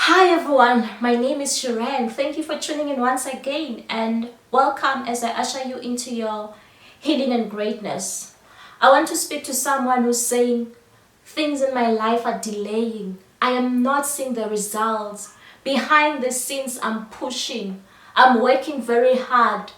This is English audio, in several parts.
Hi everyone, my name is Sharon. Thank you for tuning in once again and welcome as I usher you into your healing and greatness. I want to speak to someone who's saying things in my life are delaying. I am not seeing the results. Behind the scenes, I'm pushing. I'm working very hard.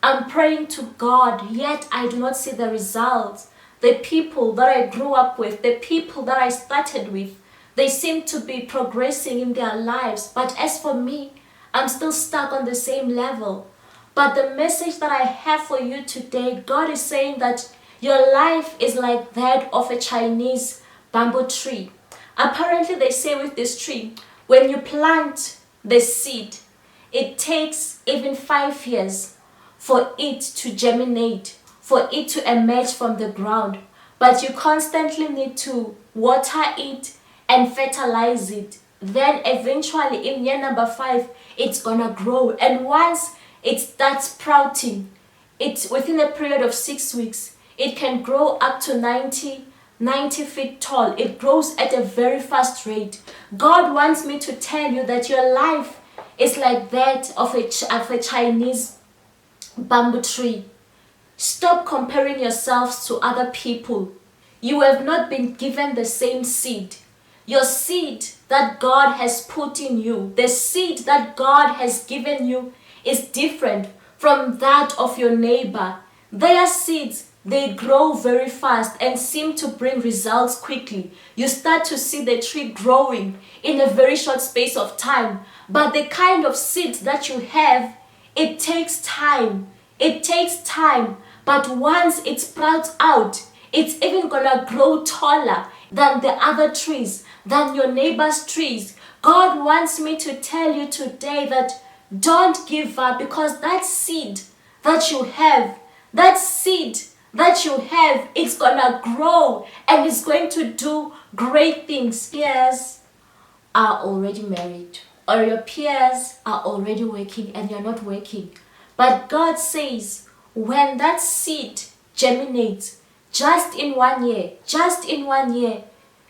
I'm praying to God, yet I do not see the results. The people that I grew up with, the people that I started with, they seem to be progressing in their lives. But as for me, I'm still stuck on the same level. But the message that I have for you today, God is saying that your life is like that of a Chinese bamboo tree. Apparently, they say with this tree, when you plant the seed, it takes even 5 years for it to germinate, for it to emerge from the ground. But you constantly need to water it and fertilize it. Then eventually in year number 5, it's gonna grow. And once it starts sprouting, it's within a period of 6 weeks, it can grow up to 90 feet tall. It grows at a very fast rate. God wants me to tell you that your life is like that of a Chinese bamboo tree. Stop comparing yourselves to other people. You have not been given the same seed. Your seed that God has put in you, the seed that God has given you, is different from that of your neighbor. Their seeds, they grow very fast and seem to bring results quickly. You start to see the tree growing in a very short space of time. But the kind of seeds that you have, it takes time. It takes time. But once it sprouts out, it's even gonna grow taller than the other trees, than your neighbor's trees. God wants me to tell you today that don't give up, because that seed that you have, it's gonna grow and it's going to do great things. Peers are already married, or your peers are already working and you're not working. But God says when that seed germinates, just in 1 year,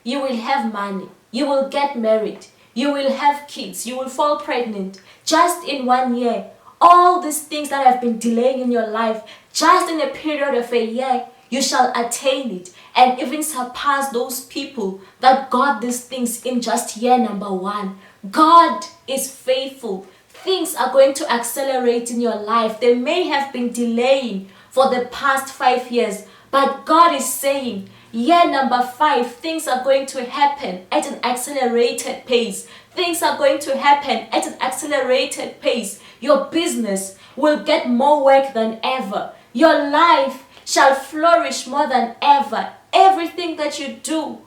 you will have money, you will get married, you will have kids, you will fall pregnant. Just in 1 year, all these things that have been delaying in your life, just in a period of a year, you shall attain it and even surpass those people that got these things in just year number 1. God is faithful. Things are going to accelerate in your life. They may have been delaying for the past 5 years, but God is saying, year number 5, things are going to happen at an accelerated pace. Things are going to happen at an accelerated pace. Your business will get more work than ever. Your life shall flourish more than ever. Everything that you do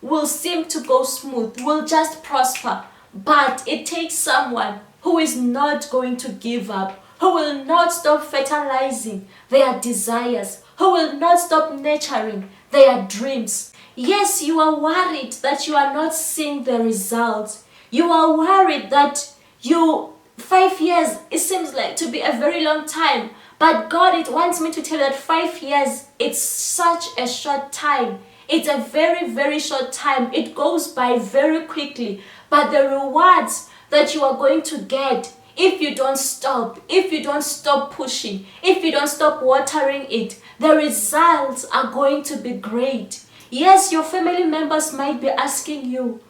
will seem to go smooth, will just prosper. But it takes someone who is not going to give up, who will not stop fertilizing their desires, who will not stop nurturing their dreams. Yes, you are worried that you are not seeing the results. You are worried that 5 years, it seems like to be a very long time. But God, it wants me to tell you that 5 years, it's such a short time. It's a very, very short time. It goes by very quickly. But the rewards that you are going to get, if you don't stop pushing, if you don't stop watering it, the results are going to be great. Yes, your family members might be asking you,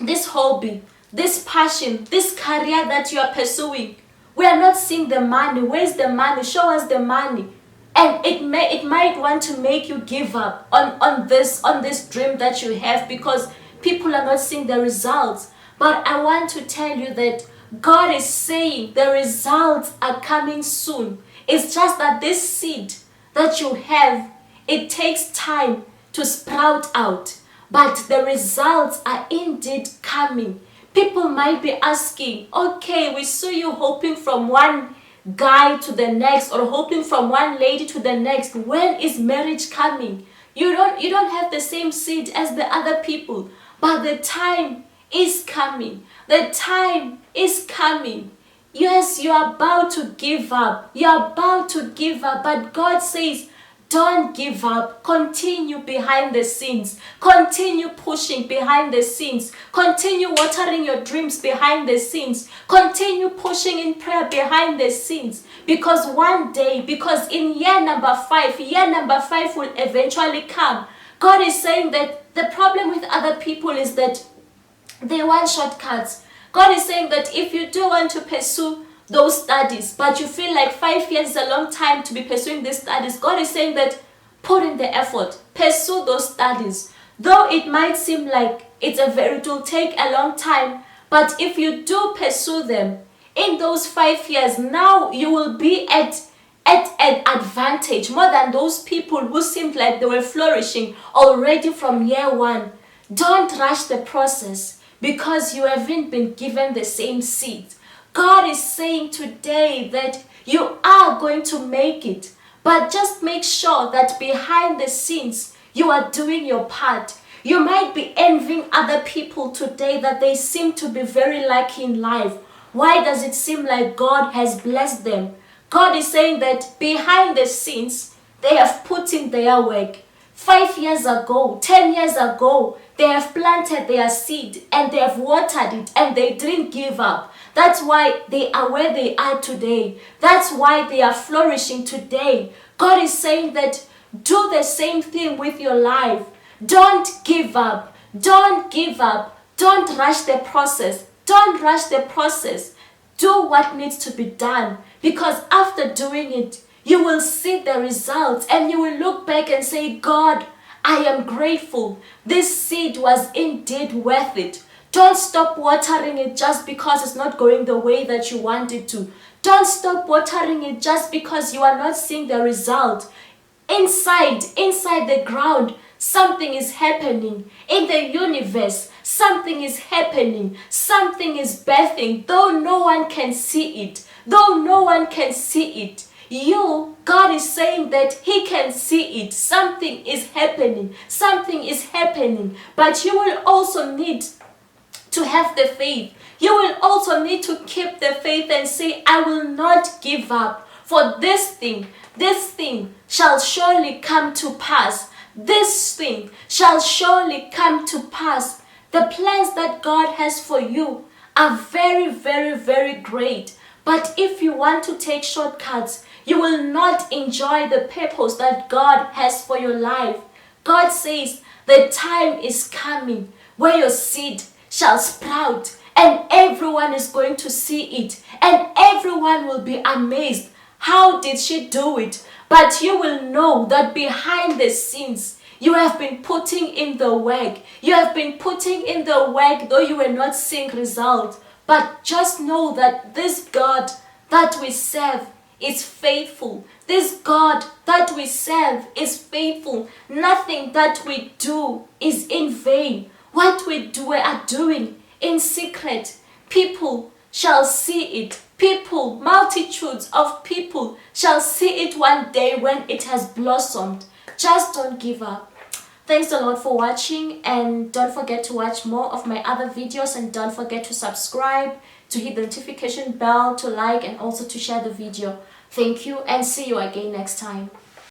this hobby, this passion, this career that you are pursuing, we are not seeing the money. Where's the money? Show us the money. And it might want to make you give up on this dream that you have, because people are not seeing the results. But I want to tell you that God is saying the results are coming soon. It's just that this seed that you have, it takes time to sprout out. But the results are indeed coming. People might be asking, okay, we saw you hoping from one guy to the next, or hoping from one lady to the next. When is marriage coming? You don't have the same seed as the other people, but the time is coming. The time is coming. Yes, you are about to give up. You are about to give up, but God says, Don't give up. Continue behind the scenes. Continue pushing behind the scenes. Continue watering your dreams behind the scenes. Continue pushing in prayer behind the scenes. Because one day, because in year number 5 will eventually come. God is saying that the problem with other people is that they want shortcuts. God is saying that if you do want to pursue those studies, but you feel like 5 years is a long time to be pursuing these studies, God is saying that put in the effort, pursue those studies. Though it might seem like it will take a long time, but if you do pursue them in those 5 years, now you will be at an advantage more than those people who seemed like they were flourishing already from year 1. Don't rush the process because you haven't been given the same seed. God is saying today that you are going to make it, but just make sure that behind the scenes you are doing your part. You might be envying other people today that they seem to be very lucky in life. Why does it seem like God has blessed them? God is saying that behind the scenes they have put in their work. 5 years ago, 10 years ago, they have planted their seed and they have watered it and they didn't give up. That's why they are where they are today. That's why they are flourishing today. God is saying that do the same thing with your life. Don't give up. Don't give up. Don't rush the process. Don't rush the process. Do what needs to be done, because after doing it, you will see the results and you will look back and say, God, I am grateful. This seed was indeed worth it. Don't stop watering it just because it's not going the way that you want it to. Don't stop watering it just because you are not seeing the result. Inside the ground, something is happening. In the universe, something is happening. Something is birthing, though no one can see it. Though no one can see it. God is saying that He can see it. Something is happening. Something is happening. But you will also need to have the faith. You will also need to keep the faith and say, I will not give up. For this thing shall surely come to pass. This thing shall surely come to pass. The plans that God has for you are very, very, very great. But if you want to take shortcuts, you will not enjoy the purpose that God has for your life. God says the time is coming where your seed shall sprout and everyone is going to see it and everyone will be amazed. How did she do it? But you will know that behind the scenes, you have been putting in the work. You have been putting in the work though you were not seeing results. But just know that this God that we serve is faithful. This God that we serve is faithful. Nothing that we do is in vain. What we are doing in secret, people shall see it. People, multitudes of people shall see it one day when it has blossomed. Just don't give up. Thanks a lot for watching, and don't forget to watch more of my other videos, and don't forget to subscribe, to hit the notification bell, to like, and also to share the video. Thank you, and see you again next time.